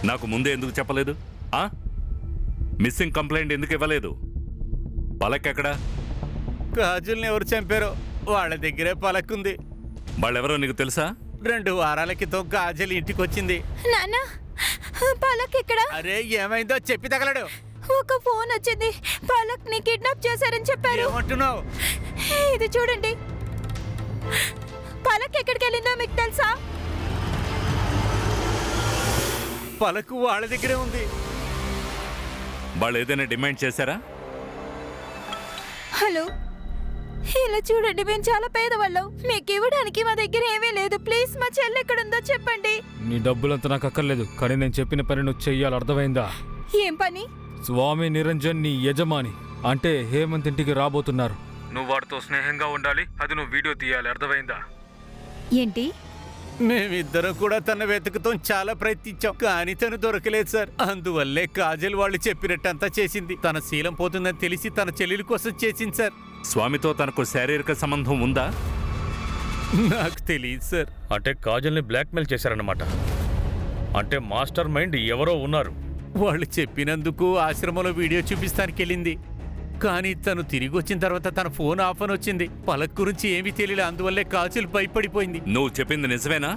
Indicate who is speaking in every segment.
Speaker 1: నాకు ముందే ఎందుకు చెప్పలేదు? మిస్సింగ్ కంప్లైంట్ ఎందుకు ఇవ్వలేదు? పలక్ ఎక్కడా?
Speaker 2: కాజల్ని ఎవరు చంపారో వాళ్ళ దగ్గరే పలక్ ఉంది.
Speaker 1: వాళ్ళెవరో నీకు తెలుసా?
Speaker 2: 2 వారాల క్రితం కాజల్ ఇంటికి వచ్చింది.
Speaker 3: నాన్న, పలక్ ఎక్కడ?
Speaker 2: అరే ఏమైందో చెప్పి తగలడు.
Speaker 3: ఒక ఫోన్ వచ్చింది, పలక్ ని కిడ్నాప్ చేశారని చెప్పారు.
Speaker 2: ఏమంటున్నావు?
Speaker 3: ఇది చూడండి. పలక్ ఎక్కడికి వెళ్ళిందో మీకు తెలుసా?
Speaker 2: పలకు వాళ్ళ దగ్గరే ఉంది.
Speaker 1: వాళ్ళు ఏదైనా డిమాండ్ చేశారా?
Speaker 3: హలో, ఇలా చూడండి, మేము చాలా పేదవాళ్ళం. మీకు ఇవ్వడానికి మా దగ్గర ఏమీ లేదు. ప్లీజ్ మా చెల్లి ఎక్కడుందో చెప్పండి.
Speaker 4: నీ డబ్బులంతా నాకు అక్కర్లేదు, కానీ నేను చెప్పిన పని నువ్వు చెయ్యాలి, అర్థమైందా?
Speaker 3: ఏం పని?
Speaker 4: స్వామి నిరంజన్ నీ యజమాని అంటే హేమంత్ ఇంటికి రాబోతున్నారు. నువ్వు వాడితో స్నేహంగా ఉండాలి, అది నువ్వు వీడియో తీయాలి, అర్థమైందా?
Speaker 3: ఏంటి?
Speaker 2: మేమిద్దరం కూడా తన వెతుకుతాం, చాలా ప్రయత్నించాం, కానీ తను దొరకలేదు సార్. అందువల్లే కాజల్ వాళ్ళు చెప్పినట్టంతా చేసింది. తన శీలం పోతుందని తెలిసి తన చెల్లెలి కోసం చేసింది సార్.
Speaker 1: స్వామితో తనకు శారీరక సంబంధం ఉందా?
Speaker 2: నాకు తెలియదు సార్.
Speaker 5: అంటే కాజల్ని బ్లాక్మెయిల్ చేశారన్నమాట. అంటే మాస్టర్ మైండ్ ఎవరో ఉన్నారు.
Speaker 2: వాళ్ళు చెప్పినందుకు ఆశ్రమంలో వీడియో చూపిస్తానికి వెళ్ళింది, కానీ తను తిరిగి వచ్చిన తర్వాత తన ఫోన్ ఆఫ్ అని వచ్చింది. పలక్ గురించి ఏమీ తెలియలే, అందువల్లే కాజల్ భయపడిపోయింది.
Speaker 1: నువ్వు చెప్పింది నిజమేనా?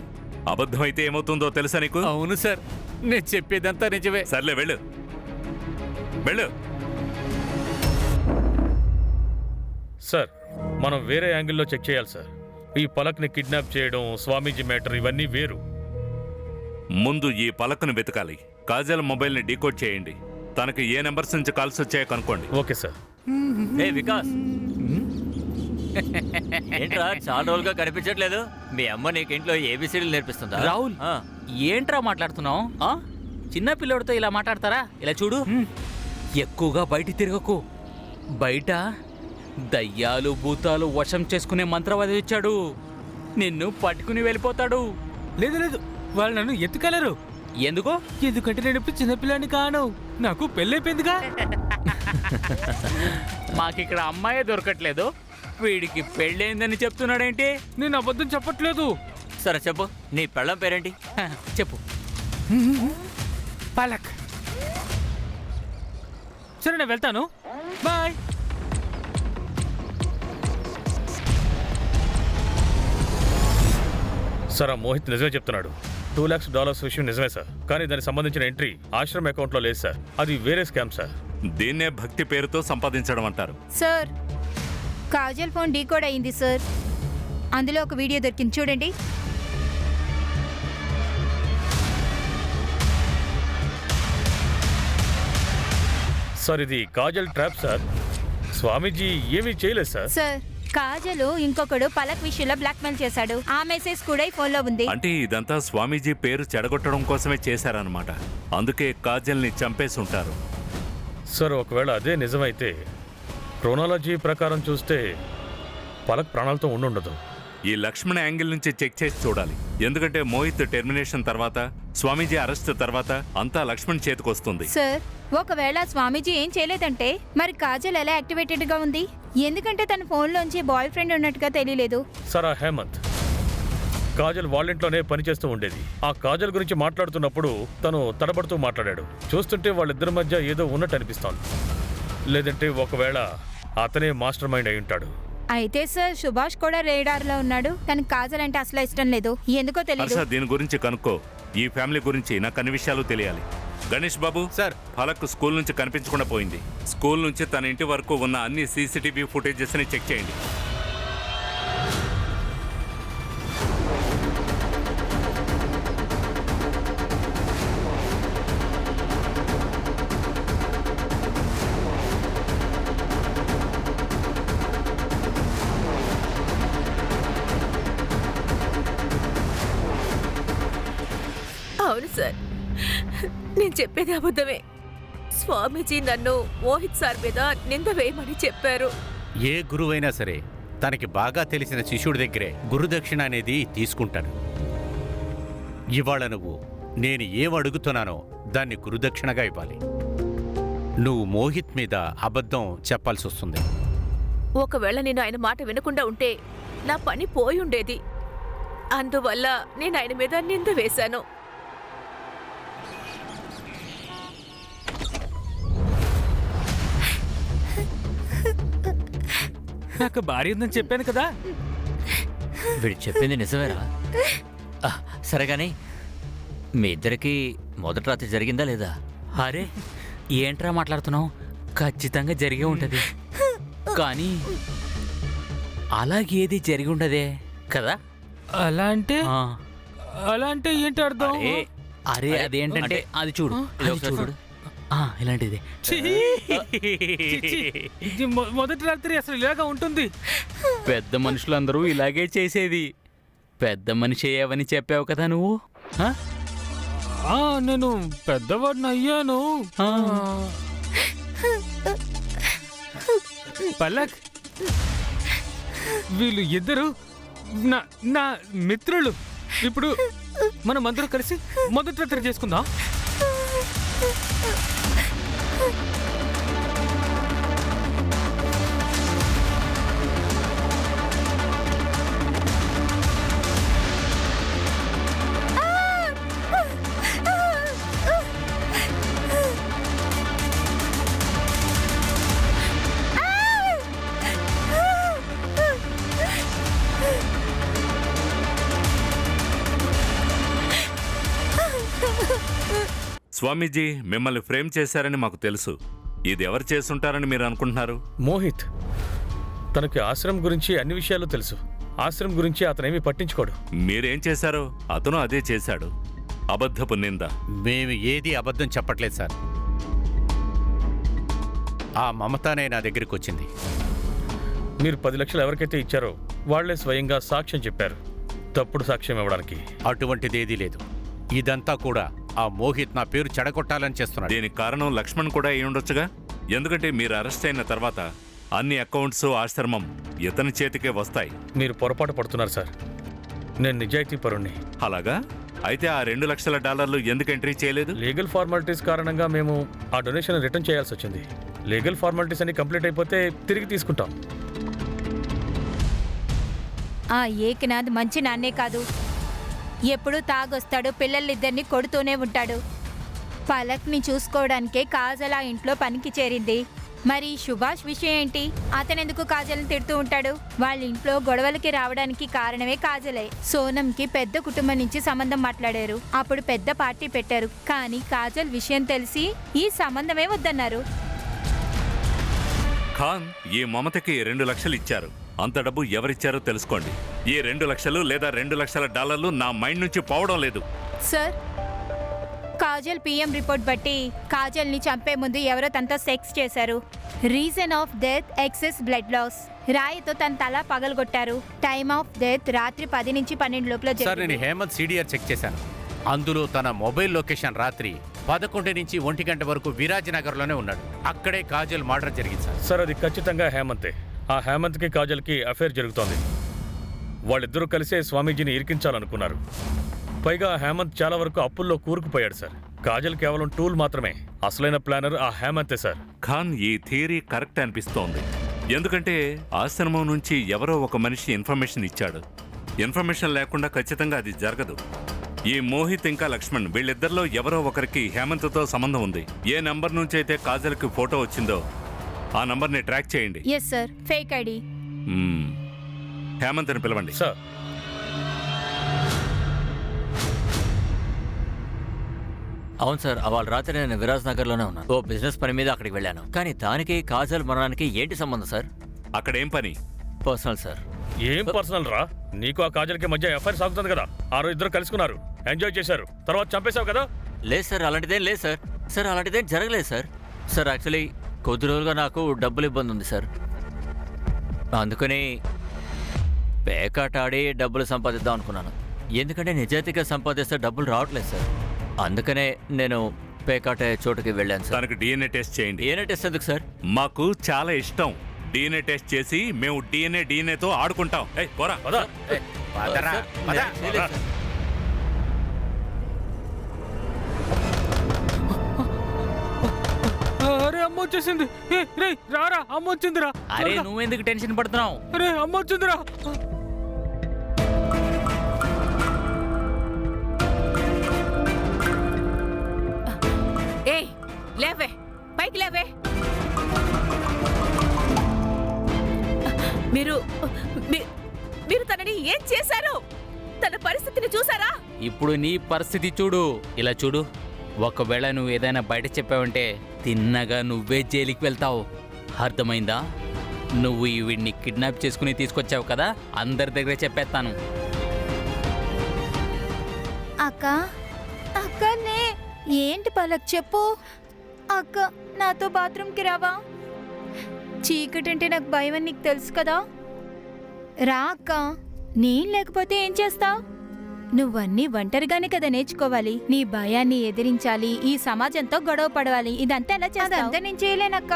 Speaker 1: అబద్ధమైతే ఏమవుతుందో తెలుసా నీకు?
Speaker 2: అవును సార్, నేను చెప్పేదంతా నిజమే.
Speaker 1: సర్లే వెళ్ళు వెళ్ళు.
Speaker 5: సార్, మనం వేరే యాంగిల్లో చెక్ చేయాలి సార్. ఈ పలక్ని కిడ్నాప్ చేయడం, స్వామీజీ మ్యాటర్ ఇవన్నీ వేరు.
Speaker 1: ముందు ఈ పలకను వెతకాలి. కాజల్ మొబైల్ని డీకోడ్ చేయండి. తనకి ఏ నెంబర్స్ నుంచి కాల్స్ వచ్చాయో కనుక్కోండి.
Speaker 5: Okay sir.
Speaker 6: ఏ వికాస్, ఏంట్రా చాలా రోజులుగా కనిపించట్లేదు? మీ అమ్మ నీకు ఇంట్లో ఏబిసిడీలు నేర్పిస్తుందా?
Speaker 7: రాహుల్, ఏంట్రా మాట్లాడుతున్నావు? చిన్న పిల్లోడితో ఇలా మాట్లాడతారా? ఇలా చూడు, ఎక్కువగా బయట తిరగకు. బయట దయ్యాలు భూతాలు వశం చేసుకునే మంత్రవాది వచ్చాడు, నిన్ను పట్టుకుని వెళ్ళిపోతాడు.
Speaker 4: లేదు లేదు, వాళ్ళు నన్ను ఎత్తుకెళ్లరు.
Speaker 7: ఎందుకో?
Speaker 4: ఎందుకంటే నేను ఇప్పుడు చిన్నపిల్లాన్ని కాను, నాకు పెళ్ళైపోయిందిగా.
Speaker 7: మాకిక్కడ అమ్మాయే దొరకట్లేదు, వీడికి పెళ్ళైందని చెప్తున్నాడేంటి?
Speaker 4: నేను అబద్ధం చెప్పట్లేదు.
Speaker 6: సరే చెప్పు, నీ పెళ్ళం పేరేంటి?
Speaker 7: చెప్పు.
Speaker 4: పలక్. సరే నేను వెళ్తాను, బాయ్.
Speaker 5: సార్, ఆ మోహిత్ నిజమే చెప్తున్నాడు. $2 lakhs విషయం నిజమే సార్, కానీ దానికి సంబంధించిన ఎంట్రీ ఆశ్రమ అకౌంట్లో లేదు సార్. అది వేరే స్కామ్ సార్.
Speaker 1: దీన్నే భక్తి పేరుతో సంపాదించడం అంటారు.
Speaker 3: సార్, కాజల్ ఫోన్ డీకోడ్ అయింది సార్. అందులో ఒక వీడియో దొరికింది, చూడండి.
Speaker 5: సార్, ఇది కాజల్ ట్రాప్ సార్. స్వామీజీ ఏమీ చేయలేదు సార్.
Speaker 3: సార్, కాజలు ఇంకొకడు పలక్ విషయంలో బ్లాక్మెయిల్ చేశాడు. ఆ మెసేజ్ కూడా ఈ ఫోన్లో ఉంది.
Speaker 1: అంటే ఇదంతా స్వామీజీ పేరు చెడగొట్టడం కోసమే చేశారన్నమాట. అందుకే కాజల్ని చంపేసి ఉంటారు.
Speaker 5: సార్, ఒకవేళ అదే నిజమైతే క్రోనాలజీ ప్రకారం చూస్తే పలక్ ప్రాణాలతో ఉండుండదు.
Speaker 1: ఈ లక్ష్మణ్ యాంగిల్ నుంచి చెక్ చేసి చూడాలి. ఎందుకంటే మోహిత్ టెర్మినేషన్ తర్వాత, స్వామీజీ అరెస్ట్ తర్వాత అంతా లక్ష్మణ్ చేతికొస్తుంది.
Speaker 3: సార్, ఒకవేళ స్వామీజీ ఏం చేయలేదంటే మరి కాజల్ ఎలా యాక్టివేటెడ్ గా ఉంది? ఎందుకంటే తన ఫోన్లోంచి బాయ్ ఫ్రెండ్ ఉన్నట్టుగా తెలియలేదు.
Speaker 5: సార్, ఆ హేమంత్ కాజల్ వాళ్ళింట్లోనే పనిచేస్తూ ఉండేది. ఆ కాజల్ గురించి మాట్లాడుతున్నప్పుడు తను తడబడుతూ మాట్లాడాడు. చూస్తుంటే వాళ్ళిద్దరి మధ్య ఏదో ఉన్నట్టు అనిపిస్తోంది. లేదంటే ఒకవేళ అతనే మాస్టర్ మైండ్ అయి ఉంటాడు.
Speaker 3: అయితే సార్, సుభాష్ కూడా రేడార్ లో ఉన్నాడు. తనకు కాజల్ అంటే అసలు ఇష్టం లేదు, ఎందుకో తెలియదు.
Speaker 1: దీని గురించి కనుక్కో. ఈ ఫ్యామిలీ గురించి నాకు అన్ని విషయాలు తెలియాలి. గణేష్ బాబు
Speaker 2: సార్,
Speaker 1: పలక్ స్కూల్ నుంచి కనిపించకుండా పోయింది. స్కూల్ నుంచి తన ఇంటి వరకు ఉన్న అన్ని CCTV ఫుటేజెస్ ని చెక్ చేయండి.
Speaker 8: అవును సార్, నేను చెప్పేది అబద్ధమే. స్వామీజీ నన్ను మోహిత్ సార్ మీద నింద వేయమని చెప్పారు.
Speaker 2: ఏ గురువైనా సరే తనకి బాగా తెలిసిన శిష్యుడి దగ్గరే గురుదక్షిణ అనేది తీసుకుంటాడు. ఇవాళ నువ్వు నేను ఏం అడుగుతున్నానో దాన్ని గురుదక్షిణగా ఇవ్వాలి. నువ్వు మోహిత్ మీద అబద్ధం చెప్పాల్సి వస్తుంది.
Speaker 8: ఒకవేళ నేను ఆయన మాట వినకుండా ఉంటే నా పని పోయి ఉండేది. అందువల్ల నేను ఆయన మీద నింద వేశాను.
Speaker 4: నాకు భార్య ఉందని చెప్పాను కదా.
Speaker 6: వీడు చెప్పింది నిజమేరా? సరే కానీ మీ ఇద్దరికి మొదటి రాత్రి జరిగిందా లేదా?
Speaker 7: అరే ఏంట్రా మాట్లాడుతున్నావు? ఖచ్చితంగా జరిగే ఉంటది, కానీ అలాగేది జరిగి ఉండదే కదా.
Speaker 4: అలా అంటే
Speaker 7: ఆ,
Speaker 4: అలా అంటే ఏంటి అర్థం?
Speaker 7: అరే అరే అదేంటంటే అది చూడు,
Speaker 6: ఇది
Speaker 7: అది
Speaker 6: ఒకసారి
Speaker 7: చూడు. ఇలాంటిది.
Speaker 4: ఛీ! ఇది మొదటి రాత్రి అసలు ఇలాగా ఉంటుంది.
Speaker 7: పెద్ద మనుషులందరూ ఇలాగే చేసేది. పెద్ద మనిషి అయ్యావని చెప్పావు కదా నువ్వు. ఆ?
Speaker 4: నేను పెద్దవాడిని అయ్యాను.
Speaker 7: ఆ.
Speaker 4: పల్లక్, వీళ్ళు ఇద్దరు నా నా మిత్రులు. ఇప్పుడు మనం అందరూ కలిసి మొదటి రాత్రి చేసుకుందాం.
Speaker 1: స్వామీజీ మిమ్మల్ని ఫ్రేమ్ చేశారని మాకు తెలుసు. ఇది ఎవరు చేసుంటారని మీరు అనుకుంటున్నారు?
Speaker 5: మోహిత్. తనకి ఆశ్రమం గురించి అన్ని విషయాలు తెలుసు. ఆశ్రమం గురించి అతనేమీ పట్టించుకోడు.
Speaker 1: మీరేం చేశారో అతను అదే చేశాడు. అబద్ధపు నింద.
Speaker 2: మేము ఏది అబద్ధం చెప్పట్లేదు సార్. ఆ మమతానే నా దగ్గరికి వచ్చింది.
Speaker 5: మీరు 10 లక్షలు ఎవరికైతే ఇచ్చారో వాళ్లే స్వయంగా సాక్ష్యం చెప్పారు, తప్పుడు సాక్ష్యం ఇవ్వడానికి.
Speaker 2: అటువంటిదేదీ లేదు. ఇదంతా కూడా ఆ మోహిత్ నా పేరు చెడగొట్టాలని చేస్తున్నాడు.
Speaker 1: దీనికి కారణం లక్ష్మణ్ కూడా అయి ఉండొచ్చుగా. ఎందుకంటే మీరు అరెస్ట్ అయిన తర్వాత అన్ని అకౌంట్స్ ఆశ్రమం ఇతని చేతికే వస్తాయి.
Speaker 5: మీరు పొరపాటు పడుతున్నారు సార్. నేను నిజాయితీ పరుణ్ణి.
Speaker 1: అలాగా? అయితే ఆ $2 లక్షల ఎందుకు ఎంట్రీ చేయలేదు?
Speaker 5: లీగల్ ఫార్మాలిటీస్ కారణంగా మేము ఆ డొనేషన్ రిటర్న్ చేయాల్సి వచ్చింది. లీగల్ ఫార్మాలిటీస్ అన్ని కంప్లీట్ అయిపోతే తిరిగి తీసుకుంటాం.
Speaker 3: ఆ ఏకనాథ్ మంచి నాన్నే కాదు, ఎప్పుడూ తాగొస్తాడు, పిల్లలిద్దరిని కొడుతూనే ఉంటాడు. పలక్ని చూసుకోవడానికే కాజల్ ఆ ఇంట్లో పనికి చేరింది. మరి సుభాష్ విషయం ఏంటి? అతనెందుకు కాజల్ని తిడుతూ ఉంటాడు? వాళ్ళ ఇంట్లో గొడవలకి రావడానికి కారణమే కాజలే. సోనంకి పెద్ద కుటుంబం నుంచి సంబంధం మాట్లాడారు, అప్పుడు పెద్ద పార్టీ పెట్టారు. కానీ కాజల్ విషయం తెలిసి ఈ సంబంధమే వద్దన్నారు.
Speaker 1: ఖాన్ ఈ మమతకి $2 లక్షలు ఇచ్చారు. అంత డబ్బు ఎవరిచ్చారో తెలుసుకోండి. ఈ $2 లక్షలు లేదా $2 లక్షల నా మైండ్ నుంచి పోవడం లేదు.
Speaker 3: సార్, కాజల్ పిఎం రిపోర్ట్ బట్టి కాజల్ని చంపే ముందు ఎవరో తనతో సెక్స్ చేశారు. Reason of death excess blood loss. రాయితో తన తల పగలగొట్టారు. టైమ్ ఆఫ్ డెత్ రాత్రి 10 నుంచి 12 లోపల
Speaker 2: సార్, నేను
Speaker 3: జరిగింది.
Speaker 2: హేమంత్ సిడిఆర్ చెక్ చేశాను. అందులో తన మొబైల్ లొకేషన్ రాత్రి 11 నుంచి 1 గంట వరకు విరాజనగర్లోనే ఉన్నాడు. అక్కడే కాజల్ మర్డర్ జరిగింది సార్.
Speaker 5: సార్, అది ఖచ్చితంగా హేమంతే. ఆ హేమంత్కి కాజల్కి అఫైర్ జరుగుతోంది. వాళ్ళిద్దరూ కలిసే స్వామీజీని ఇరికించాలనుకున్నారు. పైగా హేమంత్ చాలా వరకు అప్పుల్లో కూరుకుపోయాడు సార్. కాజల్ కేవలం టూల్ మాత్రమే. అసలైన ప్లానర్ ఆ హేమంతే సార్.
Speaker 1: ఖాన్ ఈ థియరీ కరెక్ట్ అనిపిస్తోంది. ఎందుకంటే ఆశ్రమం నుంచి ఎవరో ఒక మనిషి ఇన్ఫర్మేషన్ ఇచ్చాడు. ఇన్ఫర్మేషన్ లేకుండా ఖచ్చితంగా అది జరగదు. ఈ మోహిత్ ఇంకా లక్ష్మణ్ వీళ్ళిద్దరిలో ఎవరో ఒకరికి హేమంత్తో సంబంధం ఉంది. ఏ నంబర్ నుంచి అయితే కాజల్కి ఫోటో వచ్చిందో ఆ నంబర్ని ట్రాక్ చేయండి.
Speaker 3: Yes sir, fake ID.
Speaker 1: హేమంత్ని పిలవండి.
Speaker 5: సార్,
Speaker 6: అవును సార్, వాళ్ళ రాత్రి నేను విరాజ్ నగర్లోనే ఉన్నాను. ఓ బిజినెస్ పని మీద అక్కడికి వెళ్ళాను. కానీ దానికి కాజల్ మరణానికి ఏంటి సంబంధం సార్?
Speaker 1: అక్కడేం పని?
Speaker 6: Personal sir.
Speaker 5: ఏం పర్సనల్ రా? నీకు ఆ కాజల్కి మధ్య ఎఫ్ఐఆర్ సాగుతుంది కదా. ఆ రోజు ఇద్దరు కలుసుకున్నారు, ఎంజాయ్ చేశారు, తర్వాత చంపేశావు కదా.
Speaker 6: లేదు సార్, అలాంటిదేం లేదు సార్. సార్, అలాంటిదేం జరగలేదు సార్. సార్, యాక్చువల్లీ కొద్ది రోజులుగా నాకు డబ్బులు ఇబ్బంది ఉంది సార్. అందుకని పేకాట ఆడి డబ్బులు సంపాదిద్దాం అనుకున్నాను. ఎందుకంటే నిజాయితీగా సంపాదిస్తే డబ్బులు రావట్లేదు సార్. అందుకనే నేను పేకాట చోటుకి వెళ్ళాను సార్.
Speaker 1: తనకు DNA టెస్ట్ చేయండి.
Speaker 6: DNA టెస్ట్ ఎందుకు సార్?
Speaker 1: మాకు చాలా ఇష్టం. DNA టెస్ట్ చేసి మేము DNAతో ఆడుకుంటాం. పోరా.
Speaker 5: పదా.
Speaker 2: పదరా, పద.
Speaker 6: చేయలేదు సార్.
Speaker 4: అరే అమ్మ వచ్చేసింది. రే రారా, అమ్మ వచ్చిందిరా.
Speaker 7: అరే నువ్వెందుకు టెన్షన్ పడుతున్నావు?
Speaker 4: అరే అమ్మ వచ్చిందిరా.
Speaker 8: ఏయ్, లేవే, పైకి లేవే. మీరు మీరు తనని ఏం చేశారు? తన పరిస్థితిని చూసారా?
Speaker 7: ఇప్పుడు నీ పరిస్థితి చూడు. ఇలా చూడు, ఒకవేళ నువ్వు ఏదైనా బయట చెప్పావంటే తిన్నగా నువ్వే జైలుకి వెళ్తావు. అర్థమైందా? నువ్వు వీడిని కిడ్నాప్ చేసుకుని తీసుకొచ్చావు కదా, అందరి దగ్గరే చెప్పేస్తాను.
Speaker 3: అక్క అక్కనే ఏంటి పలక్ చెప్పు. అక్క నాతో బాత్రూమ్కి రావా? చీకటి అంటే నాకు భయం అని నీకు తెలుసు కదా. రా అక్క. నేను లేకపోతే ఏం చేస్తావు? నువ్వన్నీ ఒంటరిగానే కదా నేర్చుకోవాలి. నీ భయాన్ని ఎదిరించాలి, ఈ సమాజంతో గొడవ పడవాలి. ఇదంతా ఎలా చేస్తావు? అదంతా నేను చేయలేనక్క.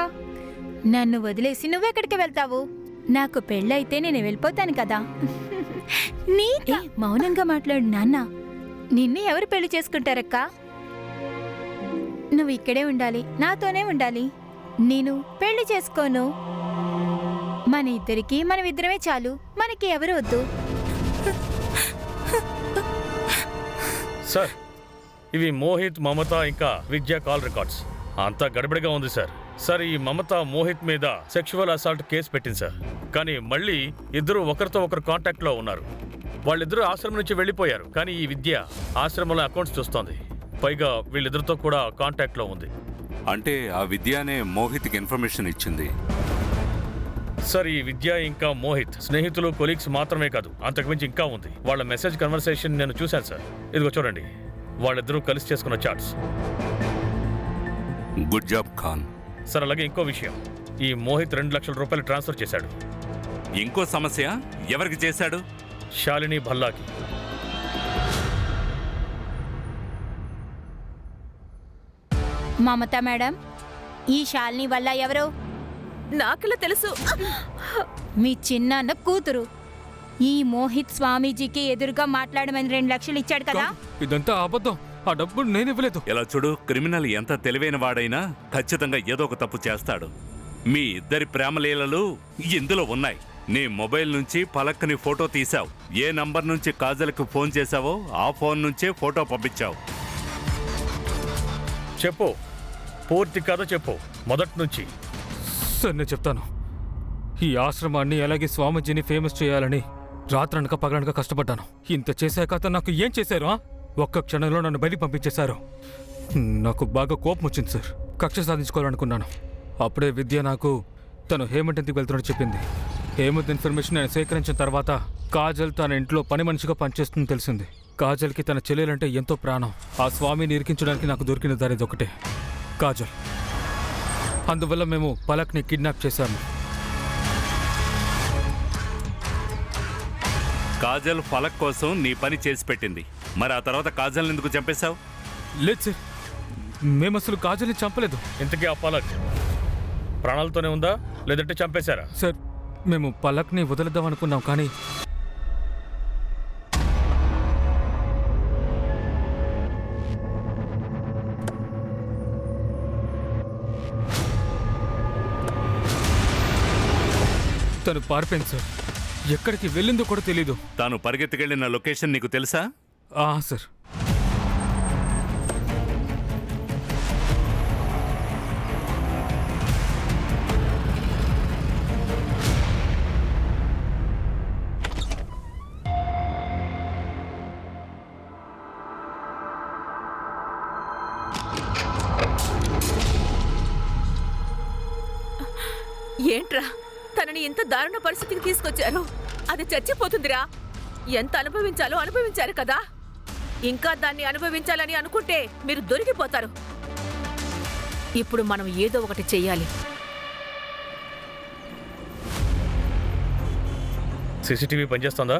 Speaker 3: నన్ను వదిలేసి నువ్వెక్కడికి వెళ్తావు? నాకు పెళ్ళైతే నేను వెళ్ళిపోతాను కదా. ఏ, మౌనంగా మాట్లాడు నాన్న. నిన్ను ఎవరు పెళ్లి చేసుకుంటారక్క? నువ్వు ఇక్కడే ఉండాలి, నాతోనే ఉండాలి. నేను పెళ్లి చేసుకోను. మన ఇద్దరికి మనమిద్దరమే చాలు, మనకి ఎవరు వద్దు.
Speaker 5: సార్, ఇవి మోహిత్, మమత ఇంకా విద్యా కాల్ రికార్డ్స్. అంతా గడబడిగా ఉంది సార్. సార్, ఈ మమత మోహిత్ మీద సెక్షువల్ అసాల్ట్ కేసు పెట్టింది సార్. కానీ మళ్ళీ ఇద్దరు ఒకరితో ఒకరు కాంటాక్ట్లో ఉన్నారు. వాళ్ళిద్దరూ ఆశ్రమం నుంచి వెళ్ళిపోయారు. కానీ ఈ విద్య ఆశ్రమంలో అకౌంట్స్ చూస్తోంది. పైగా వీళ్ళిద్దరితో కూడా కాంటాక్ట్లో ఉంది.
Speaker 1: అంటే ఆ విద్యానే మోహిత్కి ఇన్ఫర్మేషన్ ఇచ్చింది.
Speaker 5: సార్, ఈ విద్య ఇంకా మోహిత్ స్నేహితులు, కొలీగ్స్ మాత్రమే కాదు, అంతకుమించి ఇంకా ఉంది. వాళ్ళ మెసేజ్ కన్వర్సేషన్ నేను చూశాను సార్. ఇదిగో చూడండి, వాళ్ళిద్దరూ కలిసి చేసుకున్న chats.
Speaker 1: Good job Khan.
Speaker 5: Sir, అలాగే ఇంకో విషయం, ఈ మోహిత్ 2 లక్షల రూపాయలు ట్రాన్స్ఫర్ చేశాడు.
Speaker 1: ఇంకో సమస్య, ఎవరికి చేశాడు?
Speaker 5: శాలిని భల్లాకి.
Speaker 3: మమత మేడం, ఈ శాలిని వల్ల ఎవరు?
Speaker 8: నాకెలా తెలుసు?
Speaker 3: మీ చిన్నాన్న కూతురు. ఈ మోహిత్ స్వామీజీకి ఎదురుగా మాట్లాడమని 2 లక్షలు ఇచ్చాడు కదా.
Speaker 4: ఇదంతా అబద్ధం. ఆ డబ్బు నేను ఇవ్వలేదు.
Speaker 1: ఇలా చూడు, క్రిమినల్ ఎంత తెలివైన వాడైనా ఖచ్చితంగా ఏదో ఒక తప్పు చేస్తాడు. మీ ఇద్దరి ప్రేమలీలలు ఇందులో ఉన్నాయి. నీ మొబైల్ నుంచి పలక్ని ఫోటో తీసావు. ఏ నంబర్ నుంచి కాజల్కి ఫోన్ చేశావో ఆ ఫోన్ నుంచే ఫోటో పంపించావు.
Speaker 5: చెప్పు, పూర్తి కథ చెప్పు, మొదటి నుంచి.
Speaker 4: సార్, నేను చెప్తాను. ఈ ఆశ్రమాన్ని అలాగే స్వామీజీని ఫేమస్ చేయాలని రాత్రనక పగలనక కష్టపడ్డాను. ఇంత చేశాక అతను నాకు ఏం చేశారు? ఒక్క క్షణంలో నన్ను బయటికి పంపించేశారు. నాకు బాగా కోపం వచ్చింది సార్. కక్ష సాధించుకోవాలనుకున్నాను. అప్పుడే విద్య నాకు తను హేమంత్ ఇంటికి వెళ్తున్నట్టు చెప్పింది. హేమంత్ ఇన్ఫర్మేషన్ నేను సేకరించిన తర్వాత కాజల్ తన ఇంట్లో పని మనిషిగా పనిచేస్తుందని తెలిసింది. కాజల్కి తన చెల్లెలంటే ఎంతో ప్రాణం. ఆ స్వామిని ఇరికించడానికి నాకు దొరికిన దారి ఒకటే, కాజల్. అందువల్ల మేము పలక్ని కిడ్నాప్ చేశాము.
Speaker 1: కాజల్ ఫలక్ కోసం నీ పని చేసి పెట్టింది. మరి ఆ తర్వాత కాజల్ని ఎందుకు చంపేశావు?
Speaker 4: లేదు సార్, మేము అసలు కాజల్ని చంపలేదు.
Speaker 5: ఇంతకీ ఆ పలక్ ప్రాణాలతోనే ఉందా, లేదంటే చంపేశారా?
Speaker 4: సార్, మేము పలక్ని వదిలేద్దాం అనుకున్నాం, కానీ తను పారిపోయింది సార్. ఎక్కడికి వెళ్ళిందో కూడా తెలీదు.
Speaker 1: తాను పరిగెత్తుకెళ్లిన లొకేషన్ నీకు తెలుసా?
Speaker 4: సార్,
Speaker 8: ఏంట్రా, తనని ఎంత దారుణ పరిస్థితికి తీసుకొచ్చారు? అది చచ్చిపోతుందిరా. ఎంత అనుభవించాలో అనుభవించారు కదా. ఇంకా దాన్ని అనుభవించాలని అనుకుంటే మీరు దొరికిపోతారు. ఇప్పుడు మనం ఏదో ఒకటి చెయ్యాలి.
Speaker 5: సీసీటీవీ పనిచేస్తుందా?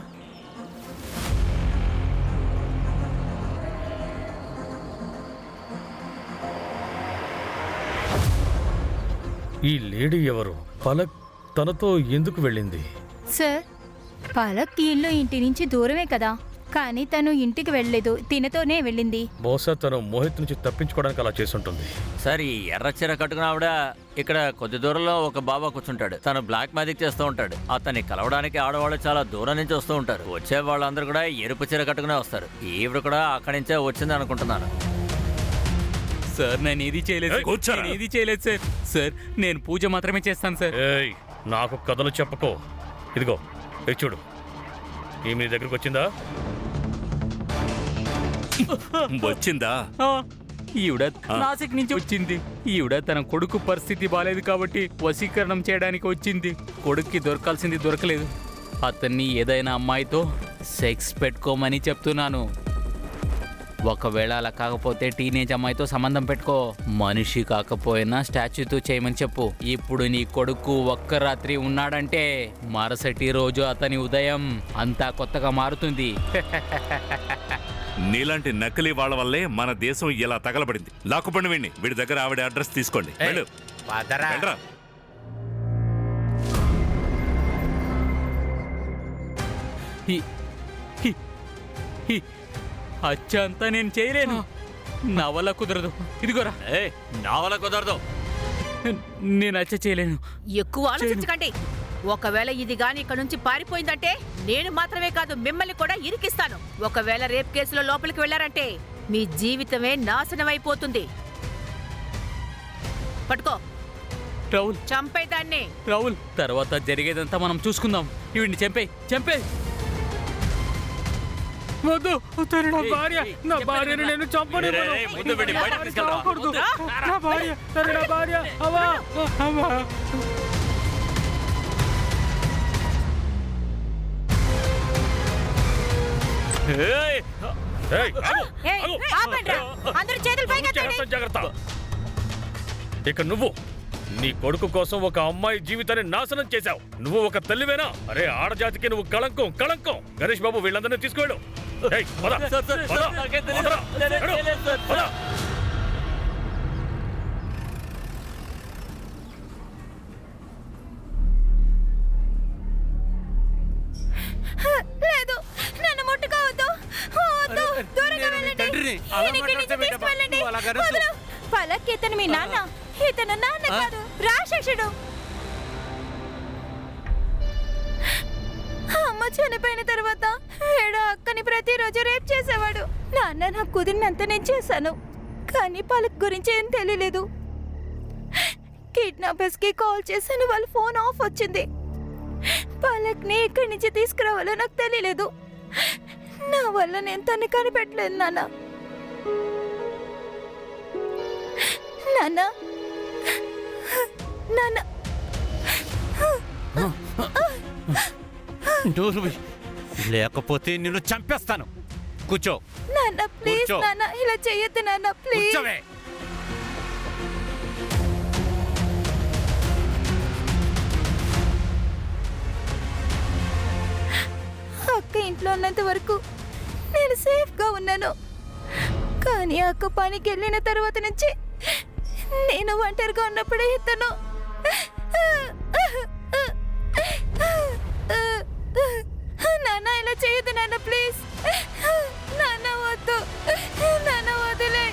Speaker 5: ఈ లేడీ ఎవరు? పలక్ తనతో ఎందుకు వెళ్ళింది?
Speaker 3: సార్, పలక్ ఇల్లు ఇంటి నుంచి దూరమే కదా, కానీ తను ఇంటికి వెళ్ళలేదు, తినతోనే వెళ్ళింది.
Speaker 5: బహుశా తను మోహిత్ నుంచి తప్పించుకోవడానికి అలా చేసుంటుంది.
Speaker 6: సార్, ఈ ఎర్ర చీర కట్టుకున్న ఆవిడ ఇక్కడ కొద్ది దూరంలో ఒక బాబా కూర్చుంటాడు. తను బ్లాక్ మ్యాజిక్ చేస్తూ ఉంటాడు. అతన్ని కలవడానికి ఆడవాళ్ళు చాలా దూరం నుంచి వస్తూ ఉంటారు. వచ్చే వాళ్ళందరూ కూడా ఎరుపు చీర కట్టుకునే వస్తారు. ఈవిడ కూడా అక్కడి నుంచే వచ్చింది అనుకుంటున్నాను.
Speaker 7: సార్, నేను ఇది చేయలేదు.
Speaker 1: కూర్చోరా.
Speaker 7: నేను ఇది చేయలేదు సార్. సార్, నేను పూజ మాత్రమే చేస్తాను సార్.
Speaker 5: ఏయ్, నాకు కథలు చెప్పకో. ఇదిగో ఇది చూడు ఈమె నీ దగ్గరకు వచ్చిందా?
Speaker 1: వచ్చిందా?
Speaker 7: ఈవిడ నాసిక్ నుంచి వచ్చింది. ఈవిడ తన కొడుకు పరిస్థితి బాలేదు కాబట్టి వశీకరణం చేయడానికి వచ్చింది. కొడుక్కి దొరకాల్సింది దొరకలేదు. అతన్ని ఏదైనా అమ్మాయితో సెక్స్ పెట్టుకోమని చెప్తున్నాను. ఒకవేళ అలా కాకపోతే టీనేజ్ అమ్మాయితో సంబంధం పెట్టుకో. మనిషి కాకపోయినా స్టాచ్యూతో చేయమని చెప్పు. ఇప్పుడు నీ కొడుకు ఒక్క రాత్రి ఉన్నాడంటే మరుసటి రోజు అతని ఉదయం అంతా కొత్తగా మారుతుంది.
Speaker 1: నీలాంటి నకిలీ వాళ్ళ వల్లే మన దేశం ఇలా తగలబడింది. లాక్కుపండి వీడిని. వీడి దగ్గర ఆవిడ అడ్రస్ తీసుకోండి. వెళ్ళు.
Speaker 2: పదరా.
Speaker 1: వెళ్ళరా.
Speaker 7: అచ్చంతా నేను చేయలేను. నా వల్ల కుదరదు. ఇదిగోరా.
Speaker 6: నా వల్ల కుదరదు.
Speaker 7: నేను అచ్చ చేయలేను.
Speaker 8: ఎక్కువ ఆలోచించకండి. ఒకవేళ ఇది గాని ఇక్కడ నుంచి పారిపోయిందంటే నేను మాత్రమే కాదు మిమ్మల్ని కూడా ఇరికిస్తాను. ఒకవేళ రేప్ కేసులో లోపలికి వెళ్లారంటే మీ జీవితమే నాశనం అయిపోతుంది. పట్టుకో.
Speaker 7: రాహుల్,
Speaker 8: చంపేదాన్ని.
Speaker 7: రాహుల్, తర్వాత జరిగేదంతా మనం చూసుకుందాం. ఇవిడిని చంపే.
Speaker 4: వద్దు, తను నా భార్య. నా భార్యను నేను చంపను.
Speaker 6: ముందు వీడిని బయటకు తీసుకెళ్ళరా.
Speaker 4: రాకూడదు. నా భార్య, తను నా భార్య. అవ్వా, అవ్వా.
Speaker 5: ఏయ్! ఏయ్, ఆగు!
Speaker 3: ఏయ్,
Speaker 5: ఆగు!
Speaker 3: ఆపండ్రా. అందరూ చేతులు పైకి
Speaker 5: జాగ్రత్త,
Speaker 3: ఎత్తండి.
Speaker 5: జాగ్రత్త. ఇక నువ్వు నీ కొడుకు కోసం ఒక అమ్మాయి జీవితాన్ని నాశనం చేశావు. నువ్వు ఒక తల్లివేనా? అరే, ఆడజాతికి నువ్వు కళంకం, కళంకం. గణేష్ బాబు వీళ్ళందరినీ తీసుకువెళ్ళు. ఏయ్, పద, పద, పదరా, వెళ్ళు, పద.
Speaker 3: లేదు, నన్ను ముట్టుకోవద్దు. వద్దు, దూరంగా వెళ్ళండి. ఈయన ఇక్కడి నుంచి తీసుకువెళ్ళండి. వదలు. పలక్, ఇతను మీ నాన్న. ఇతను నాన్న కాదు, రాక్షసుడు. అమ్మ చనిపోయిన తర్వాత ఏడో అక్కని ప్రతిరోజు రేప్ చేసేవాడు. నాన్న నాకు కుదిరినంత నేను చేశాను, కానీ పలక్ గురించి ఏం తెలియలేదు. కిడ్నాపర్స్ కి కాల్ చేశాను, వాళ్ళ ఫోన్ ఆఫ్ వచ్చింది. పలక్ని ఇక్కడి నుంచి తీసుకురావాలో నాకు తెలియలేదు. నా వల్ల నేను తను కనిపెట్టలేదు నాన్న. నాన్న, నాన్న.
Speaker 2: లేకపోతే నిన్ను చంపేస్తాను. కూర్చో.
Speaker 3: నాన్న ప్లీజ్
Speaker 2: కూర్చో.
Speaker 3: నాన్న, ఇలా చెయ్యొద్దు నాన్న ప్లీజ్.
Speaker 2: కూర్చోవే.
Speaker 3: అక్క ఇంట్లో ఉన్నంత వరకు నేను సేఫ్ గా ఉన్నాను, కానీ అక్క పనికి వెళ్ళిన తర్వాత నుంచి నేను ఒంటరిగా ఉన్నప్పుడే ఇతను నాన్న ఇలా చేయొద్దు నాన్న ప్లీజ్. నాన్న వద్దు, నాన్న వదిలే.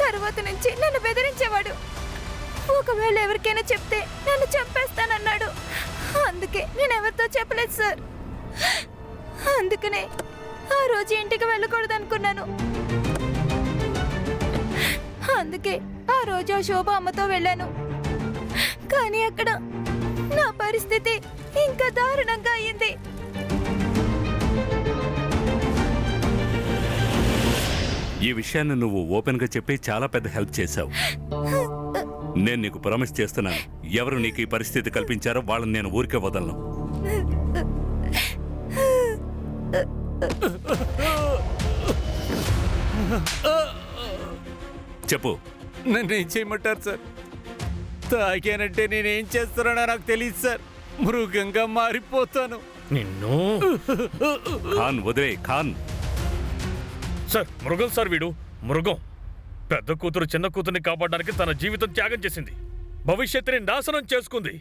Speaker 3: తర్వాత నుంచి నన్ను బెదిరించేవాడు. ఒకవేళ ఎవరికైనా చెప్తే నన్ను చంపేస్తానన్నాడు. అందుకే నేను ఎవరితో చెప్పలేదు సార్. అందుకనే ఆ రోజు ఇంటికి వెళ్ళకూడదు అనుకున్నాను. అందుకే ఆ రోజు ఆ శోభ అమ్మతో వెళ్ళాను. కానీ అక్కడ నా పరిస్థితి ఇంకా దారుణంగా అయ్యింది.
Speaker 1: ఈ విషయాన్ని నువ్వు ఓపెన్ గా చెప్పి చాలా పెద్ద హెల్ప్ చేశావు. నేను నీకు ప్రామిస్ చేస్తున్నాను, ఎవరు నీకు ఈ పరిస్థితి కల్పించారో వాళ్ళని నేను ఊరికే వదలను. చెప్పు.
Speaker 2: నన్ను ఏం చేయమంటారు సార్? తాగానంటే నేనేం చేస్తానో నాకు తెలియదు సార్. మృగంగా మారిపోతాను.
Speaker 5: నిన్ను
Speaker 1: ఖాన్ వదిలే. ఖాన్
Speaker 5: సార్, మృగం సార్, వీడు మృగం. పెద్ద కూతురు చిన్న కూతుర్ని కాపాడడానికి తన జీవితం త్యాగం చేసింది, భవిష్యత్తుని నాశనం చేసుకుంది.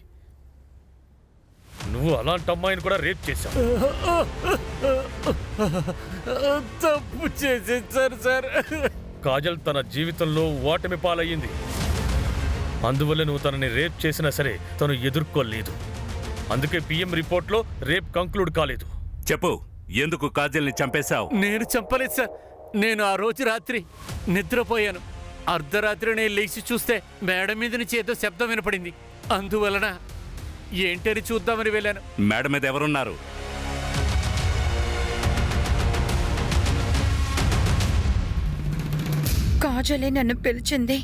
Speaker 5: నువ్వు అలాంటి అమ్మాయిని కూడా రేప్ చేశావు.
Speaker 2: తప్పు చేసేసారు సార్.
Speaker 5: కాజల్ తన జీవితంలో ఓటమి పాలయ్యింది. అందువల్ల నువ్వు తనని రేప్ చేసినా సరే తను ఎదుర్కోలేదు. అందుకే పిఎం రిపోర్ట్లో రేప్ కంక్లూడ్ కాలేదు.
Speaker 1: చెప్పు, ఎందుకు కాజల్ని చంపేశావు?
Speaker 2: నేను చంపలేదు సార్. నేను ఆ రోజు రాత్రి నిద్రపోయాను. అర్ధరాత్రినే లేచి చూస్తే మేడ మీద నుంచి ఏదో శబ్దం వినపడింది. అందువలన ఏంటని చూద్దామని వెళ్ళాను.
Speaker 1: మేడం మీద ఎవరున్నారు?
Speaker 9: కాజలే నన్ను పిలిచింది.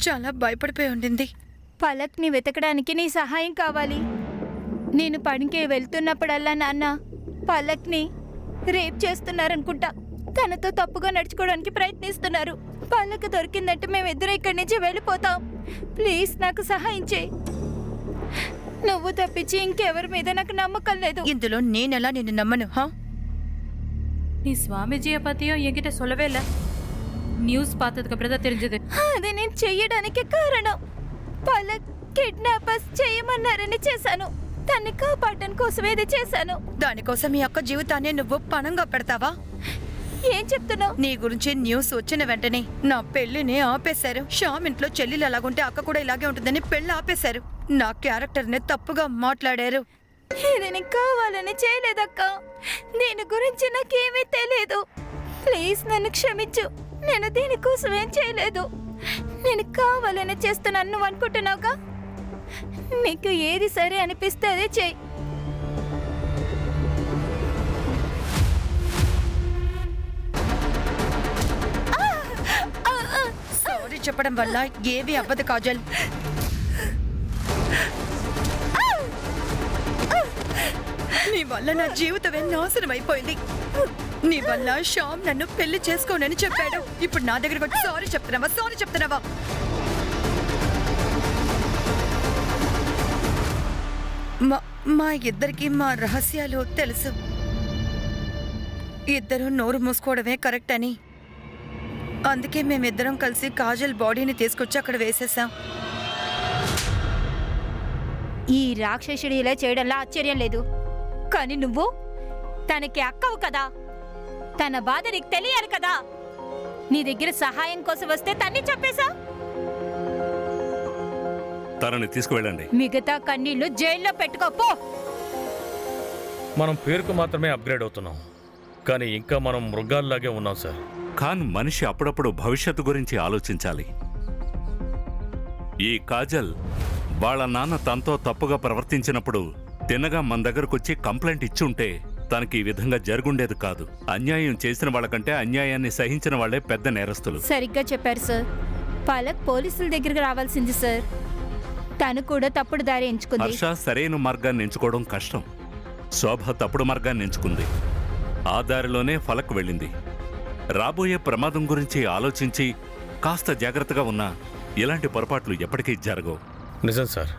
Speaker 9: చాలా భయపడిపోయి ఉండింది.
Speaker 3: పలక్ని వెతకడానికి నీ సహాయం కావాలి. నేను పనికి వెళ్తున్నప్పుడల్లా నాన్న పలక్ని రేప్ చేస్తున్నారనుకుంటా. తనతో తప్పుగా నడుచుకోవడానికి ప్రయత్నిస్తున్నారు. పలక్ దొరికిందంటే మేమిద్దరం ఇక్కడి నుంచి వెళ్ళిపోతాం. ప్లీజ్ నాకు సహాయం చేయి. నువ్వు తప్పించి ఇంకెవరి మీద నాకు నమ్మకం లేదు.
Speaker 9: ఇందులో నేనెలా నిన్ను నమ్మను? హా,
Speaker 10: நீ சுவாமிஜியை பத்தியும் என்கிட்ட சொல்லவே இல்லை. நியூஸ் பார்த்ததுக்கு அப்புறம் தான் தெரிஞ்சது.
Speaker 3: అది నేను చెయ్యడానికి కారణం పలక్ కిడ్నాపర్స్ చేయమన్నారని చేశాను. తన్ని కాపాడడం కోసమే ఇది చేశాను.
Speaker 9: దానికోసం మీ అక్క జీవితాన్ని నువ్వు పణంగా పెడతావా?
Speaker 3: ఏం చెప్తున్నావు?
Speaker 9: నీ గురించి న్యూస్ వచ్చిన వెంటనే నా పెళ్లిని ఆపేశారు. శ్యామ్ ఇంట్లో చెల్లెలు ఎలాగుంటే అక్క కూడా ఇలాగే ఉంటుందని పెళ్లి ఆపేశారు. నా క్యారెక్టర్ని తప్పుగా మాట్లాడారు.
Speaker 3: ఇది నేను కావాలని చేయలేదక్క. దీని గురించి నాకేమీ తెలియదు. ప్లీజ్ నన్ను క్షమించు. నేను దీనికోసం ఏం చేయలేదు. నేను కావాలని చేస్తున్నాను నువ్వు అనుకుంటున్నావుగా. నీకు ఏది సరే అనిపిస్తే అదే చెయ్యి.
Speaker 9: సారీ చెప్పడం వల్ల ఏవి అవ్వదు కాజల్. నీ వల్ల నా జీవితమే నాశనం అయిపోయింది. నీ వల్ల శ్యామ్ నన్ను పెళ్లి చేసుకోనని చెప్పాడు. ఇప్పుడు నా దగ్గరకు వచ్చి సారీ చెప్తున్నావా? సారీ చెప్తున్నావా? మా ఇద్దరికి మా రహస్యాలు తెలుసు. ఇద్దరు నోరు మూసుకోవడమే కరెక్ట్ అని. అందుకే మేమిద్దరం కలిసి కాజల్ బాడీని తీసుకొచ్చి అక్కడ వేసేసాం.
Speaker 3: ఈ రాక్షసుడు ఇలా చేయడంలో ఆశ్చర్యం లేదు. కానీ నువ్వు తనకి అక్కవు కదా. తన బాధ నీకు తెలియాలి కదా. నీ దగ్గర సహాయం కోసం వస్తే తన్ని చెప్పేశా.
Speaker 1: తనని తీసుకువెళ్ళండి.
Speaker 3: మిగతా కన్నీళ్లు జైల్లో పెట్టుకోపో.
Speaker 5: మనం పేరుకు మాత్రమే అప్గ్రేడ్ అవుతున్నాం, కానీ ఇంకా మనం మృగాల్లాగే ఉన్నాం సార్.
Speaker 1: ఖాన్ మనిషి అప్పుడప్పుడు భవిష్యత్తు గురించి ఆలోచించాలి. ఈ కాజల్ వాళ్ళ నాన్న తనతో తప్పుగా ప్రవర్తించినప్పుడు తిన్నగా మన దగ్గరకొచ్చి కంప్లైంట్ ఇచ్చి ఉంటే తనకి ఈ విధంగా జరుగుండేది కాదు. అన్యాయం చేసిన వాళ్ళకంటే అన్యాయాన్ని సహించిన వాళ్లే పెద్ద నేరస్తులు.
Speaker 3: సరిగ్గా చెప్పారు సార్. పలక్ పోలీసుల దగ్గరికి రావాల్సింది సార్. తను కూడా తప్పుడు దారి ఎంచుకుంది.
Speaker 1: హర్ష సరైన మార్గాన్ని ఎంచుకోవడం కష్టం. శోభ తప్పుడు మార్గాన్ని ఎంచుకుంది. ఆ దారిలోనే ఫలక్ వెళ్ళింది. రాబోయే ప్రమాదం గురించి ఆలోచించి కాస్త జాగ్రత్తగా ఉన్నా ఇలాంటి పొరపాట్లు ఎప్పటికీ జరగవు.
Speaker 5: నిజం సార్.